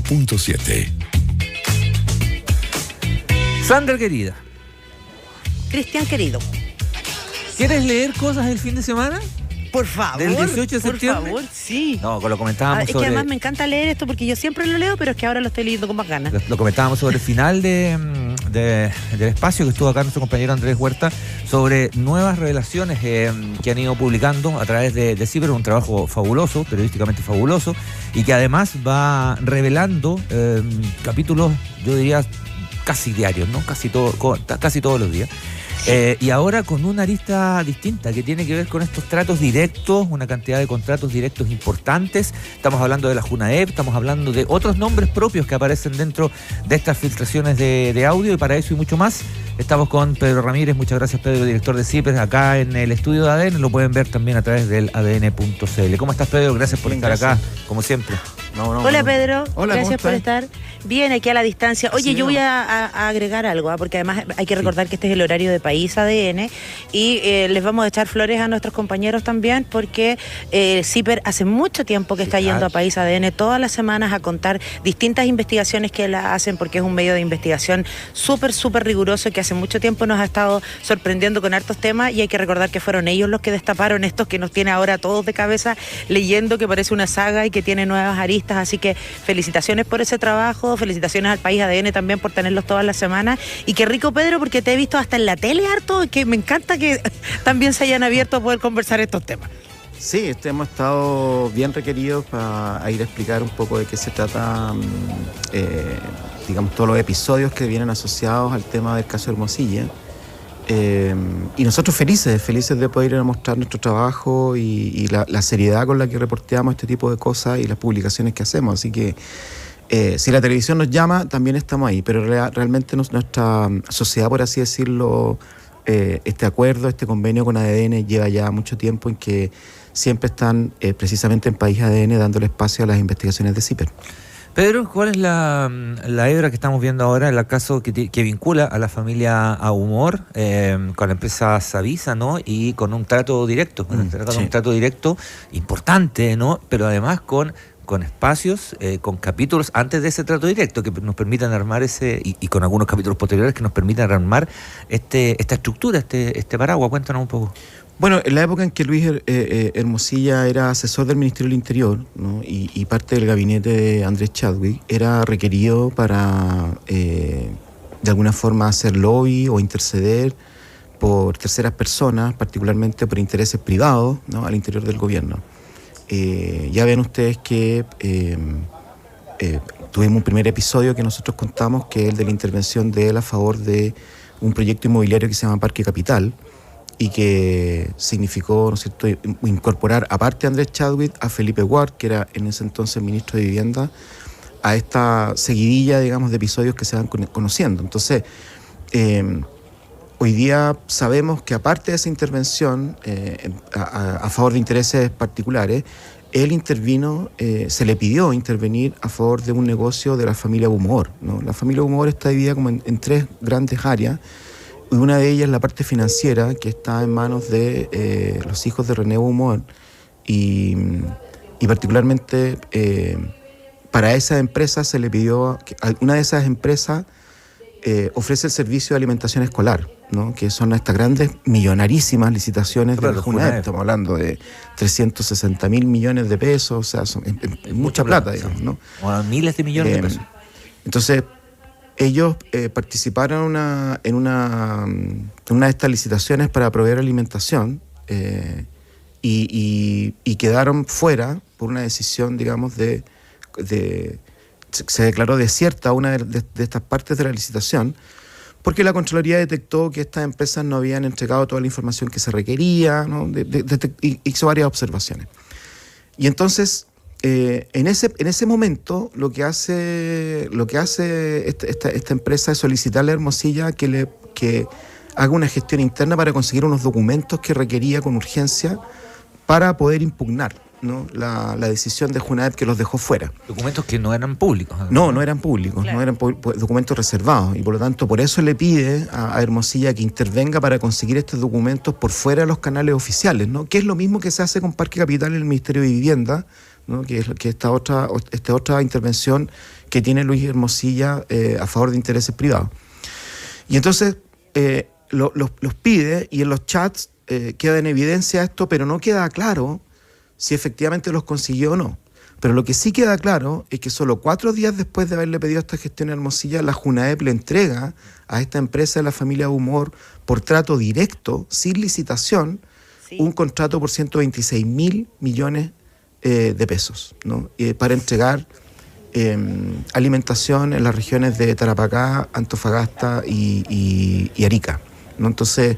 101.7. Sandra querida, Cristian querido, ¿quieres leer cosas del fin de semana? por favor. ¿Del 18 de septiembre? Por favor, sí. No, lo comentábamos Es sobre... que además me encanta leer esto porque yo siempre lo leo, pero es que ahora lo estoy leyendo con más ganas. Lo comentábamos sobre el final del espacio que estuvo acá nuestro compañero Andrés Huerta, sobre nuevas revelaciones que han ido publicando a través de CIPER, un trabajo fabuloso, periodísticamente fabuloso, y que además va revelando capítulos, yo diría, casi diarios, ¿no? Casi todos los días. Y ahora con una arista distinta que tiene que ver con estos tratos directos, una cantidad de contratos directos importantes. Estamos hablando de la Junaep, estamos hablando de otros nombres propios que aparecen dentro de estas filtraciones de audio, y para eso y mucho más estamos con Pedro Ramírez. Muchas gracias, Pedro, director de CIPER, acá en el estudio de ADN. Lo pueden ver también a través del adn.cl. ¿Cómo estás, Pedro? Gracias por estar acá, como siempre. Hola, Pedro. Hola, gracias por estar. Bien, aquí a la distancia. Oye, yo voy a agregar algo, porque además hay que recordar que este es el horario de País ADN, y les vamos a echar flores a nuestros compañeros también, porque CIPER hace mucho tiempo que está yendo a País ADN todas las semanas a contar distintas investigaciones que la hacen, porque es un medio de investigación súper riguroso, que hace mucho tiempo nos ha estado sorprendiendo con hartos temas, y hay que recordar que fueron ellos los que destaparon estos que nos tiene ahora todos de cabeza leyendo, que parece una saga y que tiene nuevas aristas. Así que felicitaciones por ese trabajo, felicitaciones al País ADN también por tenerlos todas las semanas. Y qué rico, Pedro, porque te he visto hasta en la tele harto, que me encanta que también se hayan abierto a poder conversar estos temas. Sí, hemos estado bien requeridos para ir a explicar un poco de qué se trata, digamos, todos los episodios que vienen asociados al tema del caso Hermosilla. Y nosotros felices de poder ir a mostrar nuestro trabajo y la seriedad con la que reporteamos este tipo de cosas y las publicaciones que hacemos. Así que si la televisión nos llama, también estamos ahí, pero realmente nuestra sociedad, por así decirlo, este acuerdo, este convenio con ADN lleva ya mucho tiempo en que siempre están precisamente en País ADN dándole espacio a las investigaciones de CIPER. Pedro, ¿cuál es la hebra que estamos viendo ahora en el caso que vincula a la familia Ahumor con la empresa Savisa, ¿no? Y con un trato directo, un trato directo importante, ¿no? Pero además con espacios, con capítulos antes de ese trato directo que nos permitan armar y con algunos capítulos posteriores que nos permitan armar esta estructura, este paraguas. Cuéntanos un poco. Bueno, en la época en que Luis Hermosilla era asesor del Ministerio del Interior, ¿no? y parte del gabinete de Andrés Chadwick, era requerido para, de alguna forma, hacer lobby o interceder por terceras personas, particularmente por intereses privados, ¿no? al interior del gobierno. Ya ven ustedes que tuvimos un primer episodio que nosotros contamos, que es el de la intervención de él a favor de un proyecto inmobiliario que se llama Parque Capital, y que significó, ¿no es cierto?, incorporar, aparte de Andrés Chadwick, a Felipe Ward, que era en ese entonces ministro de Vivienda, a esta seguidilla, digamos, de episodios que se van conociendo. Entonces, hoy día sabemos que aparte de esa intervención a favor de intereses particulares, él intervino, se le pidió intervenir a favor de un negocio de la familia Humor, ¿no? La familia Humor está dividida como en tres grandes áreas. Y una de ellas es la parte financiera, que está en manos de los hijos de René Humor, y particularmente para esa empresa se le pidió que una de esas empresas ofrece el servicio de alimentación escolar, ¿no? Que son estas grandes, millonarísimas licitaciones de la Junaep. Estamos hablando de 360.000 millones de pesos, o sea, es mucha plata, digamos, ¿no? Bueno, miles de millones de pesos. Entonces, ellos participaron en una de estas licitaciones para proveer alimentación y quedaron fuera por una decisión, digamos, se declaró desierta una de estas partes de la licitación, porque la Contraloría detectó que estas empresas no habían entregado toda la información que se requería, ¿no? Hizo varias observaciones. Y entonces, en ese momento, lo que hace esta empresa es solicitarle a Hermosilla que haga una gestión interna para conseguir unos documentos que requería con urgencia para poder impugnar, ¿no?, la decisión de Junaep, que los dejó fuera. Documentos que no eran públicos. No eran públicos, claro. No eran documentos reservados, y por lo tanto por eso le pide a Hermosilla que intervenga para conseguir estos documentos por fuera de los canales oficiales, ¿no? Que es lo mismo que se hace con Parque Capital en el Ministerio de Vivienda, ¿no? Que es esta otra intervención que tiene Luis Hermosilla a favor de intereses privados. Y entonces los pide, y en los chats queda en evidencia esto, pero no queda claro si efectivamente los consiguió o no. Pero lo que sí queda claro es que solo 4 días después de haberle pedido esta gestión a Hermosilla, la Junaep le entrega a esta empresa de la familia Humor, por trato directo, sin licitación, un contrato por 126.000 millones de pesos, ¿no? Para entregar alimentación en las regiones de Tarapacá, Antofagasta y Arica, ¿no? Entonces,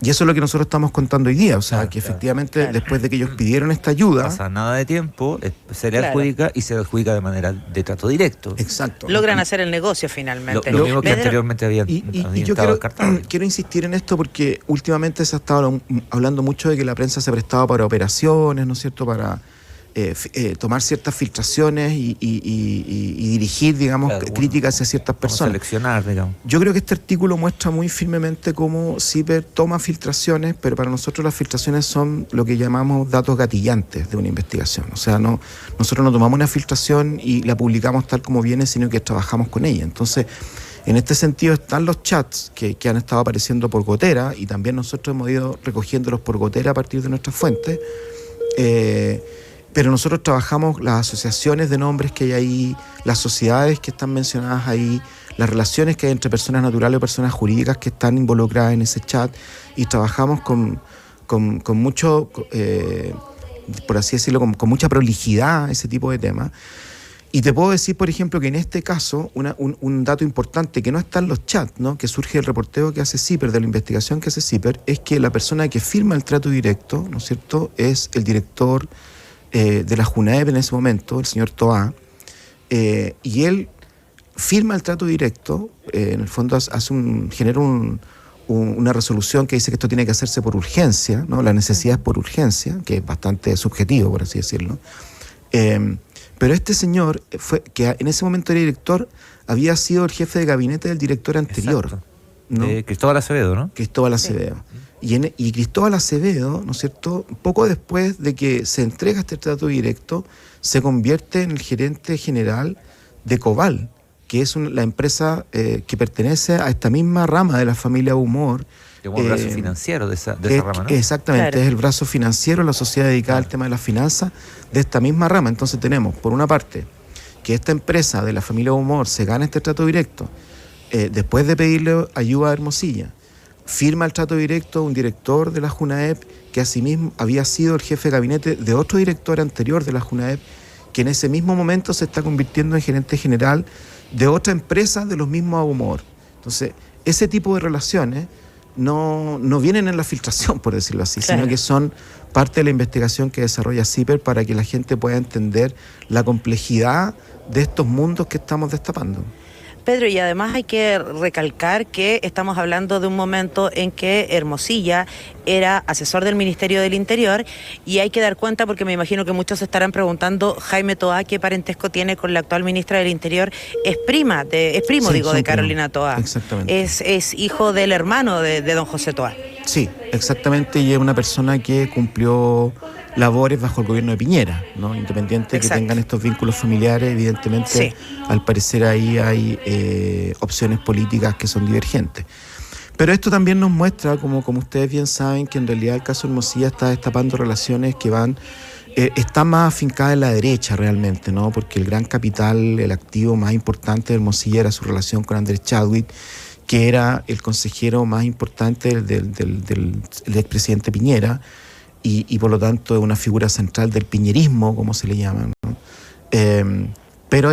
y eso es lo que nosotros estamos contando hoy día, o sea, que efectivamente después de que ellos pidieron esta ayuda... Pasa nada de tiempo, se le adjudica y se le adjudica de manera de trato directo. Exacto. Logran hacer el negocio finalmente. Lo mismo que anteriormente habían yo quiero insistir en esto porque últimamente se ha estado hablando mucho de que la prensa se ha prestado para operaciones, ¿no es cierto?, para tomar ciertas filtraciones y dirigir, digamos, críticas hacia ciertas personas. Seleccionar, digamos. Yo creo que este artículo muestra muy firmemente cómo CIPER toma filtraciones, pero para nosotros las filtraciones son lo que llamamos datos gatillantes de una investigación. O sea, nosotros no tomamos una filtración y la publicamos tal como viene, sino que trabajamos con ella. Entonces, en este sentido están los chats que han estado apareciendo por gotera, y también nosotros hemos ido recogiéndolos por gotera a partir de nuestras fuentes. Pero nosotros trabajamos las asociaciones de nombres que hay ahí, las sociedades que están mencionadas ahí, las relaciones que hay entre personas naturales o personas jurídicas que están involucradas en ese chat, y trabajamos con mucho, por así decirlo, con mucha prolijidad ese tipo de temas. Y te puedo decir, por ejemplo, que en este caso, un dato importante que no está en los chats, ¿no?, que surge del reporteo que hace CIPER, de la investigación que hace CIPER, es que la persona que firma el trato directo, ¿no es cierto?, es el director de la Junaep en ese momento, el señor Toá, y él firma el trato directo, en el fondo genera una resolución que dice que esto tiene que hacerse por urgencia, ¿no? La necesidad es por urgencia, que es bastante subjetivo, por así decirlo. Pero este señor, que en ese momento era director, había sido el jefe de gabinete del director anterior. Exacto. ¿No? Cristóbal Acevedo, ¿no? Cristóbal Acevedo. Sí. Y Cristóbal Acevedo, ¿no es cierto?, poco después de que se entrega este trato directo, se convierte en el gerente general de Coval, que es la empresa que pertenece a esta misma rama de la familia Humor. Como el brazo financiero de esa rama, ¿no? Exactamente, claro. Es el brazo financiero, la sociedad dedicada al tema de las finanzas de esta misma rama. Entonces tenemos, por una parte, que esta empresa de la familia Humor se gana este trato directo, después de pedirle ayuda a Hermosilla. Firma el trato directo un director de la Junaep, que asimismo había sido el jefe de gabinete de otro director anterior de la Junaep, que en ese mismo momento se está convirtiendo en gerente general de otra empresa de los mismos Humor. Entonces, ese tipo de relaciones no vienen en la filtración, por decirlo así, claro, sino que son parte de la investigación que desarrolla CIPER para que la gente pueda entender la complejidad de estos mundos que estamos destapando. Pedro, y además hay que recalcar que estamos hablando de un momento en que Hermosilla era asesor del Ministerio del Interior, y hay que dar cuenta, porque me imagino que muchos se estarán preguntando, Jaime Toá, ¿qué parentesco tiene con la actual ministra del Interior? Es primo, sí, de Carolina Toá. Exactamente. Es hijo del hermano de don José Toá. Sí, exactamente, y es una persona que cumplió labores bajo el gobierno de Piñera, ¿no? Independiente de que tengan estos vínculos familiares, evidentemente, sí, al parecer ahí hay opciones políticas que son divergentes. Pero esto también nos muestra, como ustedes bien saben, que en realidad el caso Hermosilla está destapando relaciones que están más afincadas en la derecha realmente, ¿no? Porque el gran capital, el activo más importante de Hermosilla era su relación con Andrés Chadwick, que era el consejero más importante del expresidente Piñera, y por lo tanto es una figura central del piñerismo, como se le llama, ¿no? Pero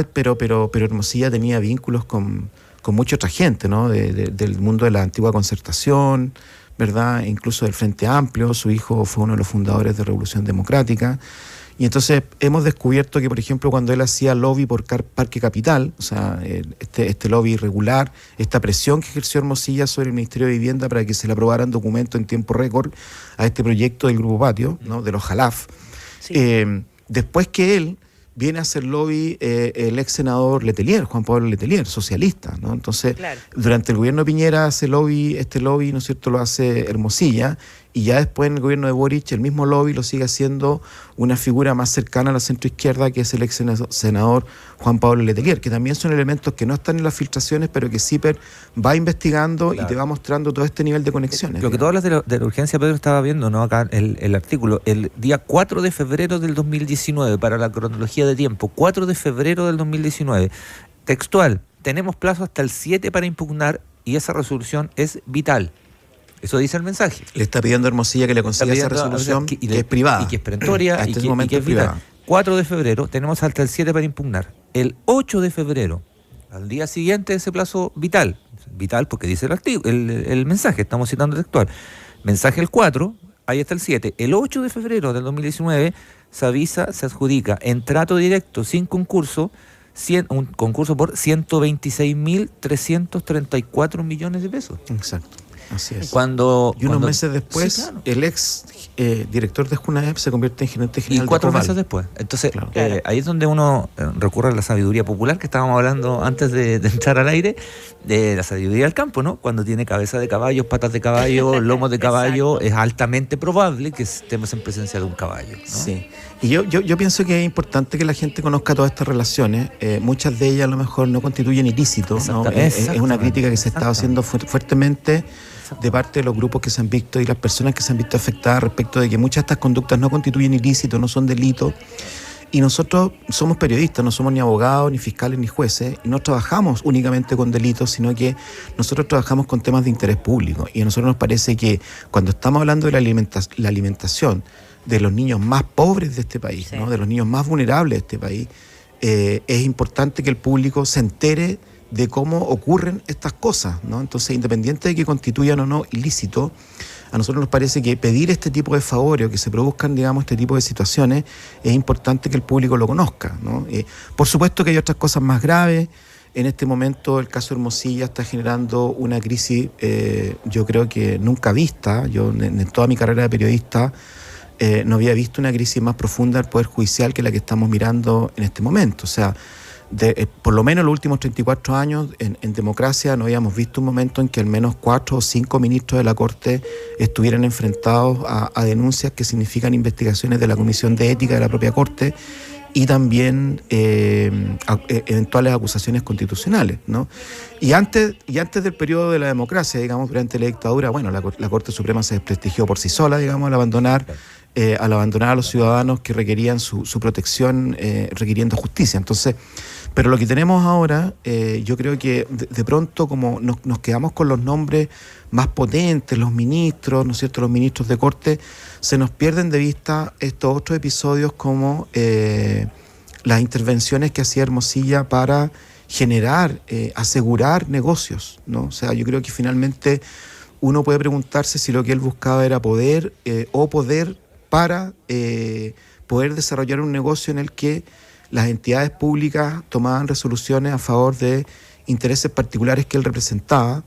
Hermosilla tenía vínculos con mucha otra gente, ¿no? Del mundo de la antigua Concertación, ¿verdad? Incluso del Frente Amplio. Su hijo fue uno de los fundadores de Revolución Democrática. Y entonces hemos descubierto que, por ejemplo, cuando él hacía lobby por Parque Capital, o sea, este lobby irregular, esta presión que ejerció Hermosilla sobre el Ministerio de Vivienda para que se le aprobaran documentos en tiempo récord a este proyecto del Grupo Patio, ¿no?, de los Jalaf. Sí. Después que él viene a hacer lobby el ex senador Letelier, Juan Pablo Letelier, socialista, ¿no? Entonces, claro, durante el gobierno de Piñera este lobby, ¿no es cierto?, lo hace Hermosilla, y ya después en el gobierno de Boric el mismo lobby lo sigue haciendo una figura más cercana a la centroizquierda, que es el ex senador Juan Pablo Letelier, que también son elementos que no están en las filtraciones, pero que CIPER va investigando, claro, y te va mostrando todo este nivel de conexiones. Lo que tú hablas de la urgencia, Pedro, estaba viendo, ¿no? Acá el artículo, el día 4 de febrero del 2019, para la cronología de tiempo, 4 de febrero del 2019, textual, tenemos plazo hasta el 7 para impugnar y esa resolución es vital. Eso dice el mensaje. Le está pidiendo a Hermosilla que le conceda esa resolución que es privada. Y que es perentoria y que es vital. 4 de febrero, tenemos hasta el 7 para impugnar. El 8 de febrero, al día siguiente de ese plazo vital porque dice el mensaje, estamos citando textual. Mensaje el 4, ahí está el 7. El 8 de febrero del 2019 se avisa, se adjudica en trato directo sin concurso, un concurso por 126.334 millones de pesos. Exacto. Así es. Y unos meses después, sí, claro, el ex director de Junaep se convierte en gerente general. Y 4 meses después. Entonces, claro, ahí es donde uno recurre a la sabiduría popular que estábamos hablando antes de entrar al aire, de la sabiduría del campo, ¿no? Cuando tiene cabeza de caballo, patas de caballo, lomos de caballo, es altamente probable que estemos en presencia de un caballo, ¿no? Sí. Y yo pienso que es importante que la gente conozca todas estas relaciones. Muchas de ellas a lo mejor no constituyen ilícito, ¿no? Es una crítica que se está haciendo fuertemente de parte de los grupos que se han visto y las personas que se han visto afectadas respecto de que muchas de estas conductas no constituyen ilícito, no son delitos. Y nosotros somos periodistas, no somos ni abogados, ni fiscales, ni jueces, y no trabajamos únicamente con delitos, sino que nosotros trabajamos con temas de interés público. Y a nosotros nos parece que cuando estamos hablando de la alimentación de los niños más pobres de este país, sí, ¿no? De los niños más vulnerables de este país, es importante que el público se entere de cómo ocurren estas cosas, ¿no? Entonces, independiente de que constituyan o no ilícito, a nosotros nos parece que pedir este tipo de favores o que se produzcan, digamos, este tipo de situaciones, es importante que el público lo conozca, ¿no? Por supuesto que hay otras cosas más graves. En este momento el caso Hermosilla está generando una crisis, yo creo que nunca vista. Yo en toda mi carrera de periodista no había visto una crisis más profunda del Poder Judicial que la que estamos mirando en este momento. O sea, por lo menos en los últimos 34 años en democracia no habíamos visto un momento en que al menos 4 o 5 ministros de la Corte estuvieran enfrentados a denuncias que significan investigaciones de la Comisión de Ética de la propia Corte y también eventuales acusaciones constitucionales, ¿no? Y antes del periodo de la democracia, digamos, durante la dictadura, bueno, la Corte Suprema se desprestigió por sí sola, digamos, al abandonar a los ciudadanos que requerían su protección, requiriendo justicia. Entonces, pero lo que tenemos ahora, yo creo que de pronto, como nos quedamos con los nombres más potentes, los ministros, ¿no es cierto?, los ministros de Corte, se nos pierden de vista estos otros episodios como las intervenciones que hacía Hermosilla para generar, asegurar negocios, ¿no? O sea, yo creo que finalmente uno puede preguntarse si lo que él buscaba era poder para poder desarrollar un negocio en el que las entidades públicas tomaban resoluciones a favor de intereses particulares que él representaba,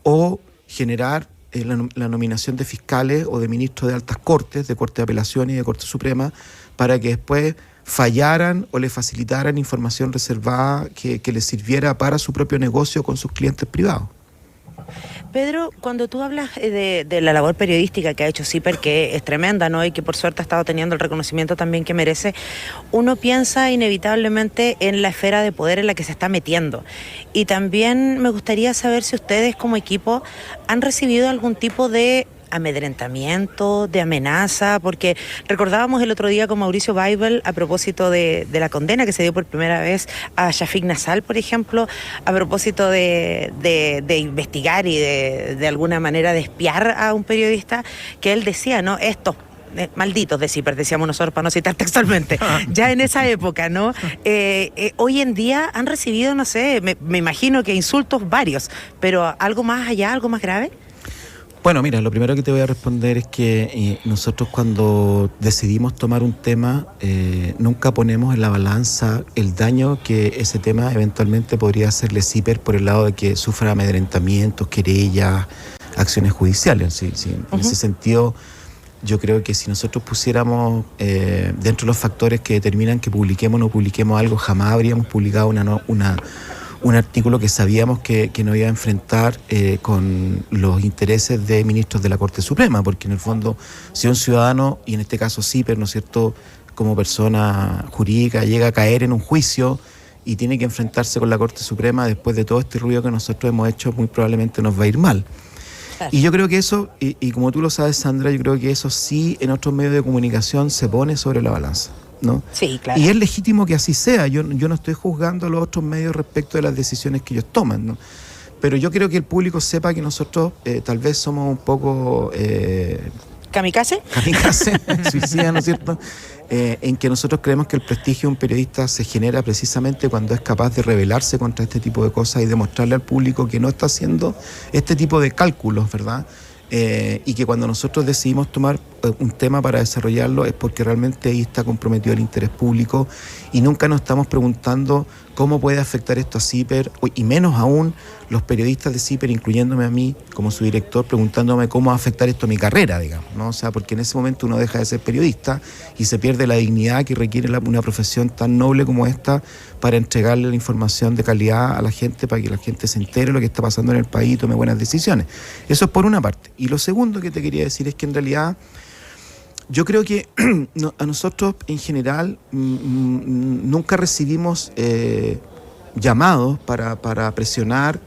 o generar la nominación de fiscales o de ministros de altas cortes, de Corte de Apelación y de Corte Suprema, para que después fallaran o le facilitaran información reservada que le sirviera para su propio negocio con sus clientes privados. Pedro, cuando tú hablas de la labor periodística que ha hecho CIPER, que es tremenda, ¿no?, y que por suerte ha estado teniendo el reconocimiento también que merece, uno piensa inevitablemente en la esfera de poder en la que se está metiendo. Y también me gustaría saber si ustedes como equipo han recibido algún tipo de amedrentamiento, de amenaza, porque recordábamos el otro día con Mauricio Weibel a propósito de la condena que se dio por primera vez a Shafik Nassal, por ejemplo, a propósito de investigar y de alguna manera de espiar a un periodista, que él decía, ¿no?, estos malditos de CIPER, decíamos nosotros para no citar textualmente, ya en esa época, ¿no? Hoy en día han recibido, no sé, me imagino que insultos varios, pero algo más allá, algo más grave. Bueno, mira, lo primero que te voy a responder es que nosotros cuando decidimos tomar un tema, nunca ponemos en la balanza el daño que ese tema eventualmente podría hacerle CIPER por el lado de que sufra amedrentamientos, querellas, acciones judiciales. ¿Sí? En ese sentido, yo creo que si nosotros pusiéramos dentro de los factores que determinan que publiquemos o no publiquemos algo, jamás habríamos publicado un artículo que sabíamos que nos iba a enfrentar con los intereses de ministros de la Corte Suprema, porque en el fondo, si un ciudadano, y en este caso CIPER, ¿no es cierto?, como persona jurídica, llega a caer en un juicio y tiene que enfrentarse con la Corte Suprema, después de todo este ruido que nosotros hemos hecho, muy probablemente nos va a ir mal. Y yo creo que eso, y como tú lo sabes, Sandra, yo creo que eso sí en otros medios de comunicación se pone sobre la balanza, ¿no? Sí, claro. Y es legítimo que así sea. Yo no estoy juzgando a los otros medios respecto de las decisiones que ellos toman, ¿no? Pero yo quiero que el público sepa que nosotros tal vez somos un poco... ¿Kamikaze? Kamikaze, suicida, ¿no es cierto? En que nosotros creemos que el prestigio de un periodista se genera precisamente cuando es capaz de rebelarse contra este tipo de cosas y demostrarle al público que no está haciendo este tipo de cálculos, ¿verdad? Y que cuando nosotros decidimos tomar un tema para desarrollarlo es porque realmente ahí está comprometido el interés público y nunca nos estamos preguntando cómo puede afectar esto a CIPER, y menos aún los periodistas de CIPER, incluyéndome a mí como su director, preguntándome cómo va a afectar esto a mi carrera, digamos, ¿no? O sea, porque en ese momento uno deja de ser periodista y se pierde la dignidad que requiere una profesión tan noble como esta para entregarle la información de calidad a la gente, para que la gente se entere de lo que está pasando en el país y tome buenas decisiones. Eso es por una parte. Y lo segundo que te quería decir es que en realidad yo creo que a nosotros en general nunca recibimos llamados para presionar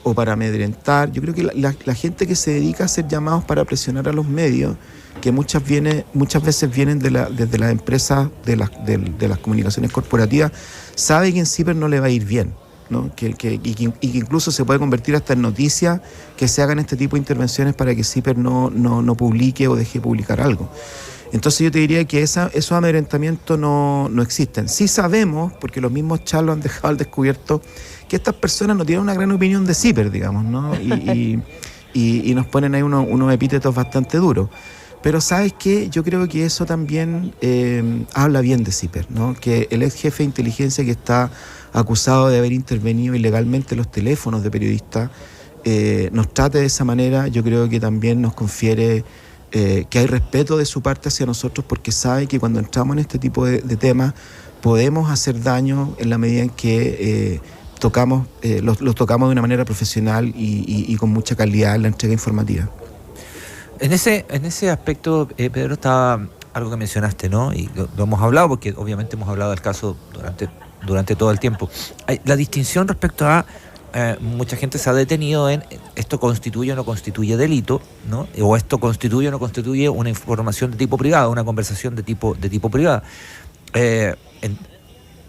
o para amedrentar. Yo creo que la gente que se dedica a hacer llamados para presionar a los medios, que muchas veces vienen desde las empresas de las comunicaciones corporativas, sabe que en CIPER no le va a ir bien, ¿no? Y que incluso se puede convertir hasta en noticia que se hagan este tipo de intervenciones para que CIPER no publique o deje de publicar algo. Entonces yo te diría que esos amedrentamientos no existen. Sí sabemos, porque los mismos charlos han dejado al descubierto, que estas personas no tienen una gran opinión de CIPER, digamos, ¿no? Y nos ponen ahí unos epítetos bastante duros. Pero ¿sabes qué? Yo creo que eso también habla bien de CIPER, ¿no? Que el ex jefe de inteligencia que está acusado de haber intervenido ilegalmente en los teléfonos de periodistas nos trate de esa manera, yo creo que también nos confiere que hay respeto de su parte hacia nosotros, porque sabe que cuando entramos en este tipo de temas podemos hacer daño en la medida en que los tocamos de una manera profesional y con mucha calidad en la entrega informativa. En ese aspecto, Pedro, estaba algo que mencionaste, ¿no? Y lo hemos hablado porque obviamente hemos hablado del caso durante todo el tiempo. Hay la distinción respecto a mucha gente se ha detenido en esto constituye o no constituye delito, ¿no? O esto constituye o no constituye una información de tipo privado, una conversación de tipo privada.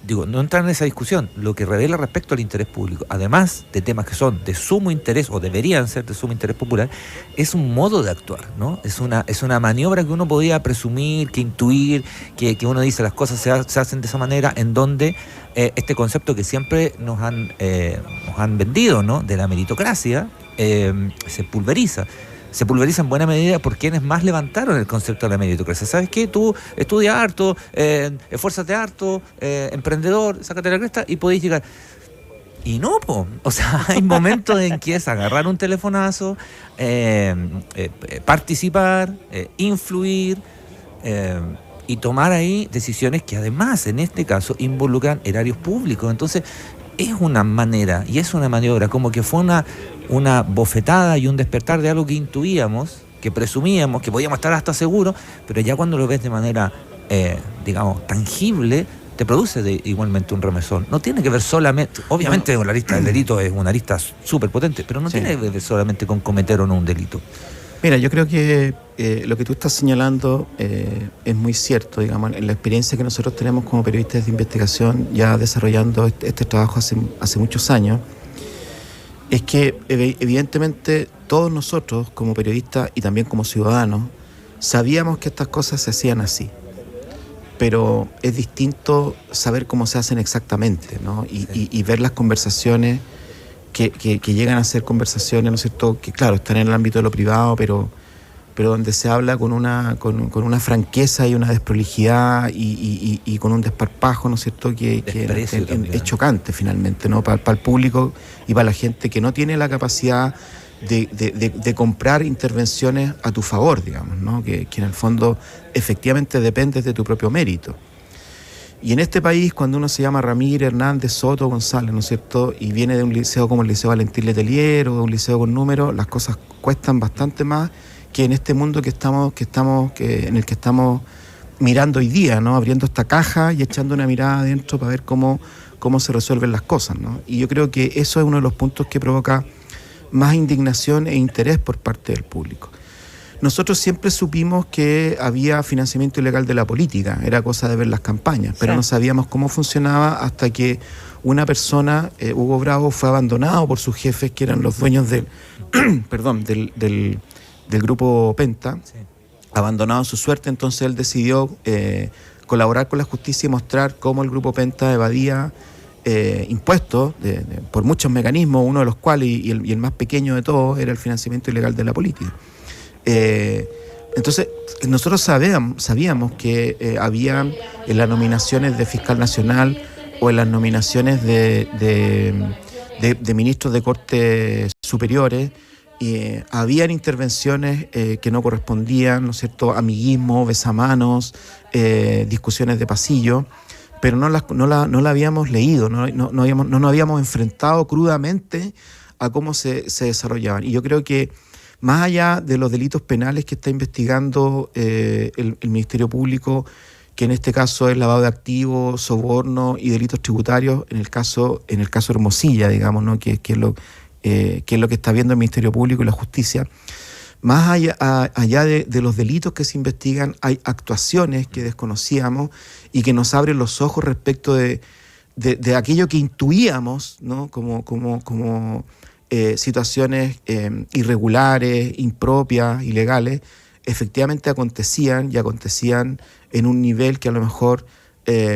No entrar en esa discusión. Lo que revela respecto al interés público, además de temas que son de sumo interés o deberían ser de sumo interés popular, es un modo de actuar, ¿no? Es una maniobra que uno podía presumir, que intuir, que uno dice las cosas se hacen de esa manera, en donde este concepto que siempre nos han vendido, ¿no? De la meritocracia se pulveriza. Se pulveriza en buena medida por quienes más levantaron el concepto de la meritocracia. ¿Sabes qué? Tú estudia harto, esfuérzate harto, emprendedor, sácate la cresta y podéis llegar. Y no, o sea, hay momentos en que es agarrar un telefonazo, participar, influir y tomar ahí decisiones que además, en este caso, involucran erarios públicos. Entonces, es una manera y es una maniobra, como que fue una bofetada y un despertar de algo que intuíamos, que presumíamos, que podíamos estar hasta seguros, pero ya cuando lo ves de manera, tangible, te produce igualmente un remesón. No tiene que ver solamente, obviamente la lista del delito es una lista súper potente, pero no tiene que ver solamente con cometer o no un delito. Mira, yo creo que lo que tú estás señalando es muy cierto, digamos, en la experiencia que nosotros tenemos como periodistas de investigación, ya desarrollando este trabajo hace muchos años, es que evidentemente todos nosotros como periodistas y también como ciudadanos sabíamos que estas cosas se hacían así, pero es distinto saber cómo se hacen exactamente, ¿no? Y ver las conversaciones que llegan a ser conversaciones, ¿no es cierto?, que claro, están en el ámbito de lo privado, pero donde se habla con una franqueza y una desprolijidad y con un desparpajo, ¿no es cierto?, que es chocante finalmente, ¿no?, para el público y para la gente que no tiene la capacidad de comprar intervenciones a tu favor, digamos, ¿no?, que en el fondo efectivamente dependes de tu propio mérito. Y en este país, cuando uno se llama Ramírez, Hernández, Soto, González, ¿no es cierto?, y viene de un liceo como el Liceo Valentín Letelier o de un liceo con números, las cosas cuestan bastante más que en este mundo en el que estamos mirando hoy día, ¿no? Abriendo esta caja y echando una mirada adentro para ver cómo se resuelven las cosas, ¿no? Y yo creo que eso es uno de los puntos que provoca más indignación e interés por parte del público. Nosotros siempre supimos que había financiamiento ilegal de la política, era cosa de ver las campañas, pero no sabíamos cómo funcionaba hasta que una persona, Hugo Bravo, fue abandonado por sus jefes, que eran los dueños del grupo Penta, abandonado a su suerte. Entonces él decidió colaborar con la justicia y mostrar cómo el grupo Penta evadía impuestos por muchos mecanismos, uno de los cuales, y el más pequeño de todos, era el financiamiento ilegal de la política. Entonces nosotros sabíamos que había en las nominaciones de fiscal nacional o en las nominaciones de ministros de cortes superiores, habían intervenciones que no correspondían, ¿no es cierto?, amiguismo, besamanos, discusiones de pasillo, pero no la habíamos leído, no nos habíamos enfrentado crudamente a cómo se desarrollaban. Y yo creo que más allá de los delitos penales que está investigando el Ministerio Público, que en este caso es lavado de activos, soborno y delitos tributarios, en el caso Hermosilla, digamos, ¿no?, que es lo que está viendo el Ministerio Público y la Justicia, más allá de los delitos que se investigan, hay actuaciones que desconocíamos y que nos abren los ojos respecto de aquello que intuíamos, ¿no?, como situaciones irregulares, impropias, ilegales, efectivamente acontecían en un nivel que a lo mejor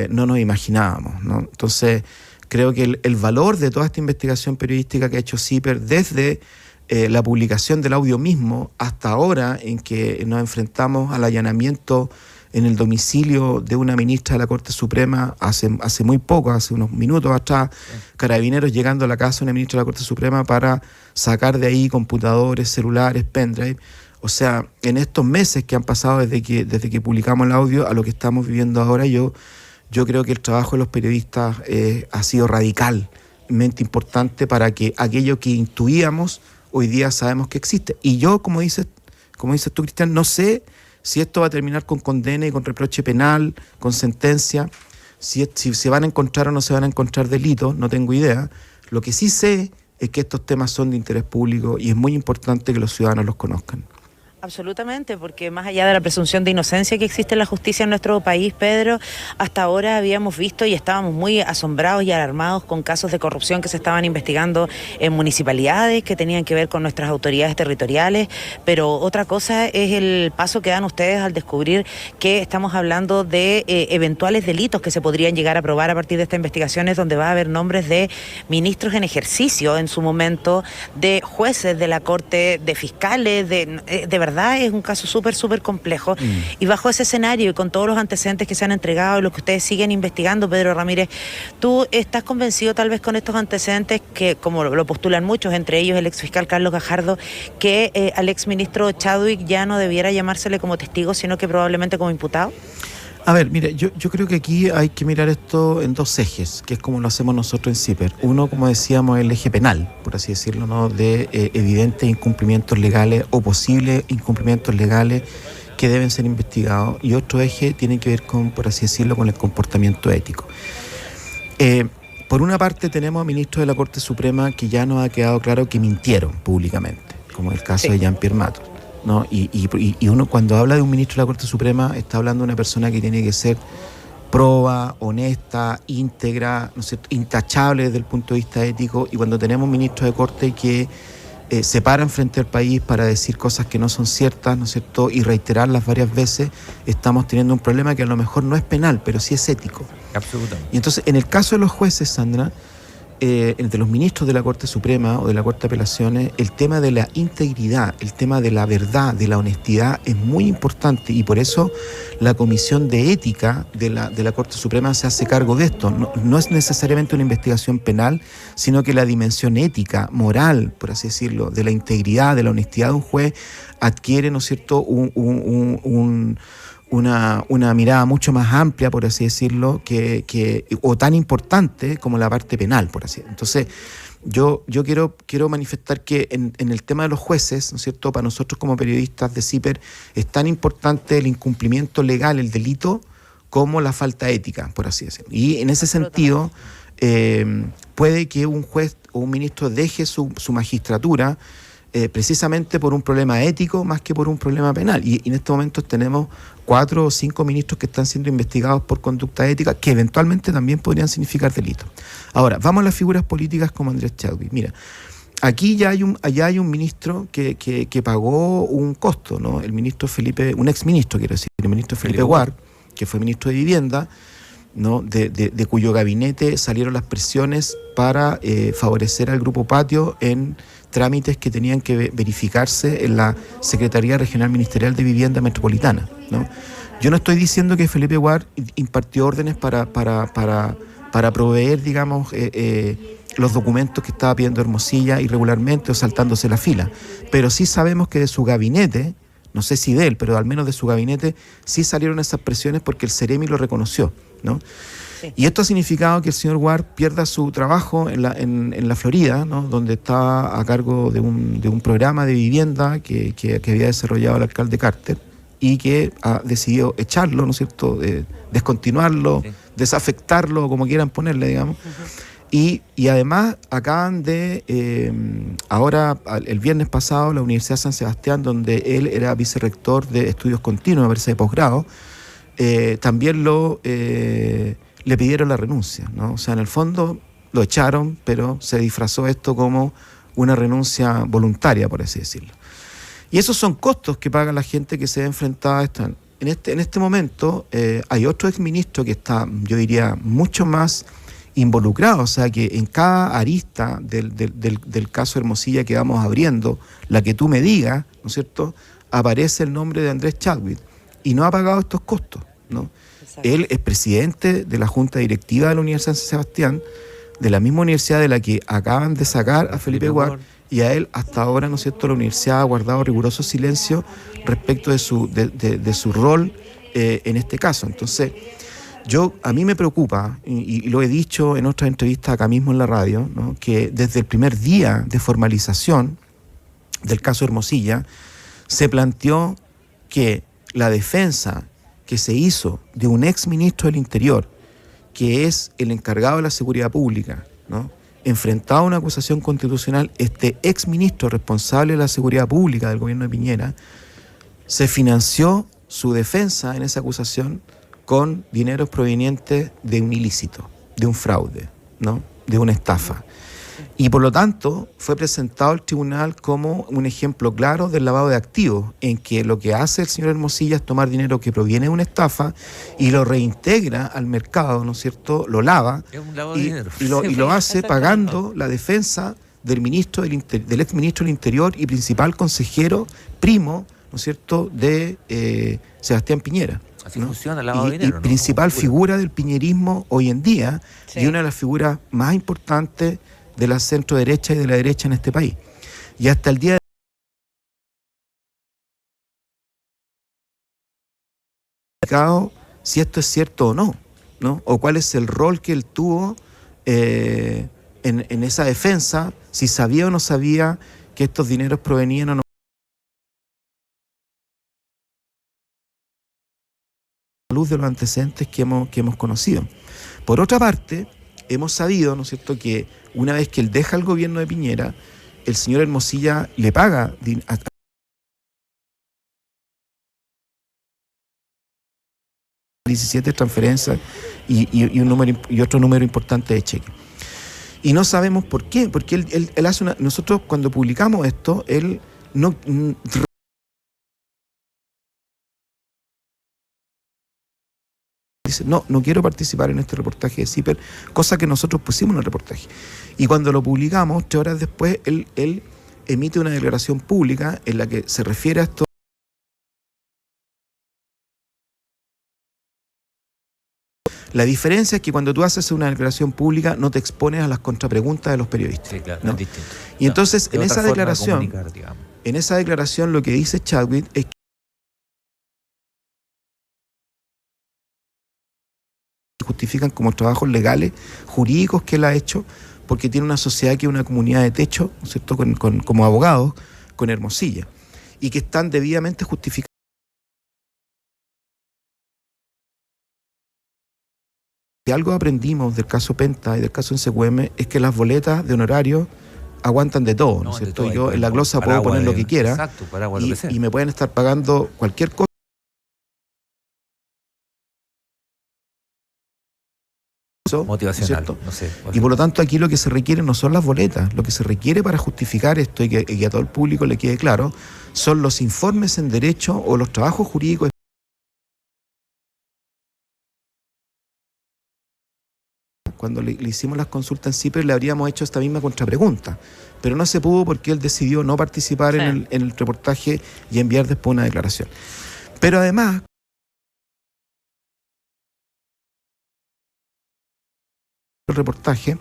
no nos imaginábamos, ¿no? Entonces, creo que el valor de toda esta investigación periodística que ha hecho CIPER desde la publicación del audio mismo hasta ahora, en que nos enfrentamos al allanamiento en el domicilio de una ministra de la Corte Suprema hace muy poco, hace unos minutos atrás, Carabineros llegando a la casa de una ministra de la Corte Suprema para sacar de ahí computadores, celulares, pendrive. O sea, en estos meses que han pasado desde que publicamos el audio a lo que estamos viviendo ahora, yo creo que el trabajo de los periodistas ha sido radicalmente importante para que aquello que intuíamos hoy día sabemos que existe. Y yo, como dices tú, Cristian, no sé si esto va a terminar con condena y con reproche penal, con sentencia, si se van a encontrar o no se van a encontrar delitos, no tengo idea. Lo que sí sé es que estos temas son de interés público y es muy importante que los ciudadanos los conozcan. Absolutamente, porque más allá de la presunción de inocencia que existe en la justicia en nuestro país, Pedro, hasta ahora habíamos visto y estábamos muy asombrados y alarmados con casos de corrupción que se estaban investigando en municipalidades que tenían que ver con nuestras autoridades territoriales, pero otra cosa es el paso que dan ustedes al descubrir que estamos hablando de eventuales delitos que se podrían llegar a probar a partir de estas investigaciones, donde va a haber nombres de ministros en ejercicio en su momento, de jueces de la Corte, de fiscales, de verdad es un caso súper complejo. Y bajo ese escenario y con todos los antecedentes que se han entregado y los que ustedes siguen investigando, Pedro Ramírez, ¿tú estás convencido tal vez con estos antecedentes que, como lo postulan muchos, entre ellos el exfiscal Carlos Gajardo, que al exministro Chadwick ya no debiera llamársele como testigo, sino que probablemente como imputado? A ver, mire, yo creo que aquí hay que mirar esto en dos ejes, que es como lo hacemos nosotros en CIPER. Uno, como decíamos, el eje penal, por así decirlo, ¿no?, de evidentes incumplimientos legales o posibles incumplimientos legales que deben ser investigados. Y otro eje tiene que ver con, por así decirlo, con el comportamiento ético. Por una parte tenemos a ministros de la Corte Suprema que ya nos ha quedado claro que mintieron públicamente, como el caso de Jean-Pierre Matos, ¿no? Y uno cuando habla de un ministro de la Corte Suprema está hablando de una persona que tiene que ser proba, honesta, íntegra, ¿no es cierto?, intachable desde el punto de vista ético. Y cuando tenemos ministros de Corte que se paran frente al país para decir cosas que no son ciertas, ¿no es cierto?, y reiterarlas varias veces, estamos teniendo un problema que a lo mejor no es penal, pero sí es ético. Absolutamente. Y entonces, en el caso de los jueces, Sandra, de los ministros de la Corte Suprema o de la Corte de Apelaciones, el tema de la integridad, el tema de la verdad, de la honestidad es muy importante, y por eso la Comisión de Ética de la Corte Suprema se hace cargo de esto. No es necesariamente una investigación penal, sino que la dimensión ética, moral, por así decirlo, de la integridad, de la honestidad de un juez adquiere, ¿no es cierto?, una mirada mucho más amplia, por así decirlo, o tan importante como la parte penal, por así decirlo. Entonces, yo quiero manifestar que en el tema de los jueces, ¿no es cierto?, para nosotros como periodistas de CIPER es tan importante el incumplimiento legal, el delito, como la falta ética, por así decirlo. Y en ese sentido, puede que un juez o un ministro deje su magistratura precisamente por un problema ético más que por un problema penal. Y en estos momentos tenemos 4 o 5 ministros que están siendo investigados por conducta ética que eventualmente también podrían significar delito. Ahora, vamos a las figuras políticas como Andrés Chadwick. Mira, aquí ya hay un ministro que pagó un costo, ¿no? El ministro un exministro, quiero decir, el ministro Felipe Ward, que fue ministro de Vivienda, ¿no? de cuyo gabinete salieron las presiones para favorecer al Grupo Patio en trámites que tenían que verificarse en la Secretaría Regional Ministerial de Vivienda Metropolitana, ¿no? Yo no estoy diciendo que Felipe Ward impartió órdenes para proveer, digamos, los documentos que estaba pidiendo Hermosilla irregularmente o saltándose la fila, pero sí sabemos que de su gabinete, no sé si de él, pero al menos de su gabinete, sí salieron esas presiones porque el Ceremi lo reconoció, ¿no? Sí. Y esto ha significado que el señor Ward pierda su trabajo en la Florida, ¿no? Donde está a cargo de un programa de vivienda que había desarrollado el alcalde Carter y que ha decidido echarlo, ¿no es cierto?, descontinuarlo, sí, desafectarlo, como quieran ponerle, digamos. Uh-huh. Y además acaban ahora, el viernes pasado, la Universidad de San Sebastián, donde él era vicerrector de estudios continuos, a verse de posgrado, también le pidieron la renuncia, ¿no? O sea, en el fondo lo echaron, pero se disfrazó esto como una renuncia voluntaria, por así decirlo. Y esos son costos que paga la gente que se ve enfrentada a esto. En este momento hay otro exministro que está, yo diría, mucho más involucrado, o sea que en cada arista del caso Hermosilla que vamos abriendo, la que tú me digas, ¿no es cierto?, aparece el nombre de Andrés Chadwick y no ha pagado estos costos, ¿no? Exacto. Él es presidente de la Junta Directiva de la Universidad de San Sebastián, de la misma universidad de la que acaban de sacar a Felipe Ward, y a él hasta ahora, ¿no es cierto?, la universidad ha guardado riguroso silencio respecto de su rol en este caso. Entonces, a mí me preocupa, y lo he dicho en otras entrevistas acá mismo en la radio, ¿no?, que desde el primer día de formalización del caso Hermosilla se planteó que la defensa que se hizo de un ex ministro del Interior, que es el encargado de la seguridad pública, ¿no?, enfrentado a una acusación constitucional, este ex ministro responsable de la seguridad pública del gobierno de Piñera, se financió su defensa en esa acusación con dineros provenientes de un ilícito, de un fraude, ¿no?, de una estafa. Y por lo tanto fue presentado al tribunal como un ejemplo claro del lavado de activos, en que lo que hace el señor Hermosilla es tomar dinero que proviene de una estafa y lo reintegra al mercado, ¿no es cierto?, lo lava y lo hace pagando la defensa del ex ministro del Interior y principal consejero, primo, ¿no es cierto?, de Sebastián Piñera. Así, ¿no?, funciona el lavado de dinero, y principal figura del piñerismo hoy en día, sí, y una de las figuras más importantes de la centro derecha y de la derecha en este país. Y hasta el día de si esto es cierto o no, ¿no?, o cuál es el rol que él tuvo en esa defensa, si sabía o no sabía que estos dineros provenían o no a la luz de los antecedentes que hemos conocido. Por otra parte, hemos sabido, ¿no es cierto?, que una vez que él deja el gobierno de Piñera, el señor Hermosilla le paga 17 transferencias y otro número importante de cheques. Y no sabemos por qué, porque él hace nosotros cuando publicamos esto, él dice, no quiero participar en este reportaje de CIPER, cosa que nosotros pusimos en el reportaje. Y cuando lo publicamos, 3 horas después, él emite una declaración pública en la que se refiere a esto. La diferencia es que cuando tú haces una declaración pública no te expones a las contrapreguntas de los periodistas. Sí, claro, ¿no? Es distinto. Y entonces en esa declaración lo que dice Chadwick es justifican como trabajos legales, jurídicos que él ha hecho, porque tiene una sociedad que es una comunidad de techo, ¿no es cierto?, como abogados, con Hermosilla, y que están debidamente justificados. Si algo aprendimos del caso Penta y del caso NCQM es que las boletas de honorario aguantan de todo, ¿no es cierto? Todo, yo en la glosa puedo poner lo que quiera, exacto, lo que sea. Y me pueden estar pagando cualquier cosa motivacional, ¿no sé? Y por lo tanto aquí lo que se requiere no son las boletas, lo que se requiere para justificar esto y que a todo el público le quede claro, son los informes en derecho o los trabajos jurídicos. Cuando le hicimos las consultas en CIPER le habríamos hecho esta misma contrapregunta, pero no se pudo porque él decidió no participar en el reportaje y enviar después una declaración. Pero además, el reportaje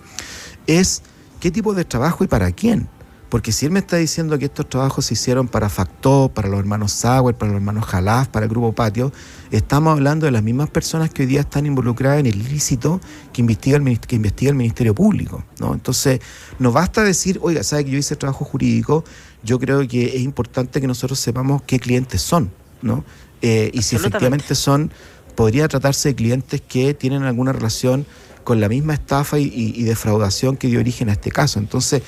es qué tipo de trabajo y para quién. Porque si él me está diciendo que estos trabajos se hicieron para Factó, para los hermanos Sauer, para los hermanos Jalaf, para el Grupo Patio, estamos hablando de las mismas personas que hoy día están involucradas en el ilícito que investiga el Ministerio Público, ¿no? Entonces, no basta decir, oiga, ¿sabe que yo hice trabajo jurídico? Yo creo que es importante que nosotros sepamos qué clientes son, ¿no? Y si efectivamente podría tratarse de clientes que tienen alguna relación con la misma estafa y defraudación que dio origen a este caso. Entonces,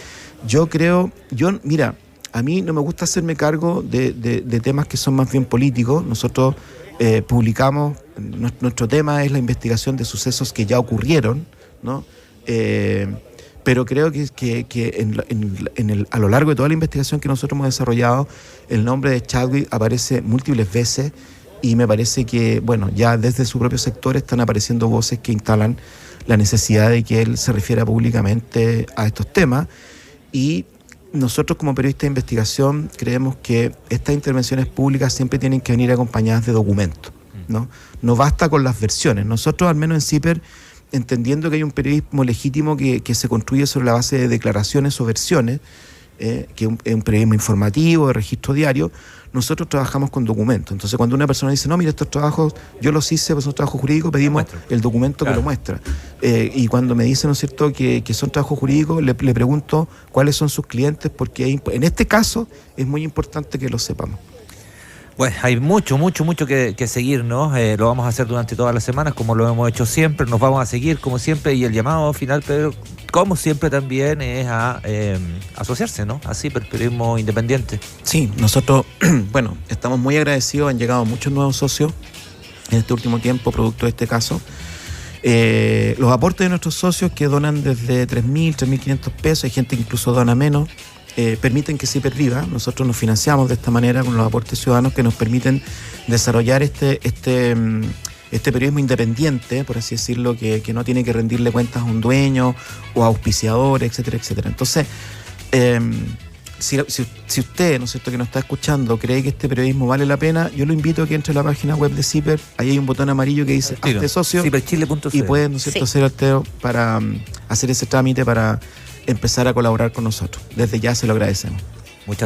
mira, a mí no me gusta hacerme cargo de temas que son más bien políticos. Nosotros publicamos, nuestro tema es la investigación de sucesos que ya ocurrieron, ¿no? Pero creo que a lo largo de toda la investigación que nosotros hemos desarrollado, el nombre de Chadwick aparece múltiples veces y me parece que, bueno, ya desde su propio sector están apareciendo voces que instalan la necesidad de que él se refiera públicamente a estos temas. Y nosotros como periodistas de investigación creemos que estas intervenciones públicas siempre tienen que venir acompañadas de documentos, ¿no? No basta con las versiones. Nosotros, al menos en CIPER, entendiendo que hay un periodismo legítimo que se construye sobre la base de declaraciones o versiones, que es un periodismo informativo, de registro diario, nosotros trabajamos con documentos. Entonces, cuando una persona dice, no, mira, estos trabajos, yo los hice, pues son trabajos jurídicos, pedimos el documento que lo muestra. Y cuando me dicen, ¿no es cierto?, que son trabajos jurídicos, le pregunto cuáles son sus clientes, porque en este caso es muy importante que lo sepamos. Pues hay mucho que seguir, ¿no? Lo vamos a hacer durante todas las semanas, como lo hemos hecho siempre, nos vamos a seguir como siempre, y el llamado final, Pedro, como siempre también es a asociarse, ¿no? Así, periodismo independiente. Sí, nosotros, bueno, estamos muy agradecidos, han llegado muchos nuevos socios en este último tiempo, producto de este caso. Los aportes de nuestros socios, que donan desde 3.000, 3.500 pesos, hay gente que incluso dona menos, permiten que CIPER viva. Nosotros nos financiamos de esta manera con los aportes ciudadanos que nos permiten desarrollar este periodismo independiente, por así decirlo, que no tiene que rendirle cuentas a un dueño o a auspiciadores, etcétera, etcétera. Entonces, si usted, ¿no es cierto?, que nos está escuchando, cree que este periodismo vale la pena, yo lo invito a que entre a la página web de CIPER. Ahí hay un botón amarillo que dice hazte socio, y pueden, ¿no es cierto?, hacer para hacer ese trámite para empezar a colaborar con nosotros. Desde ya se lo agradecemos. Muchas gracias.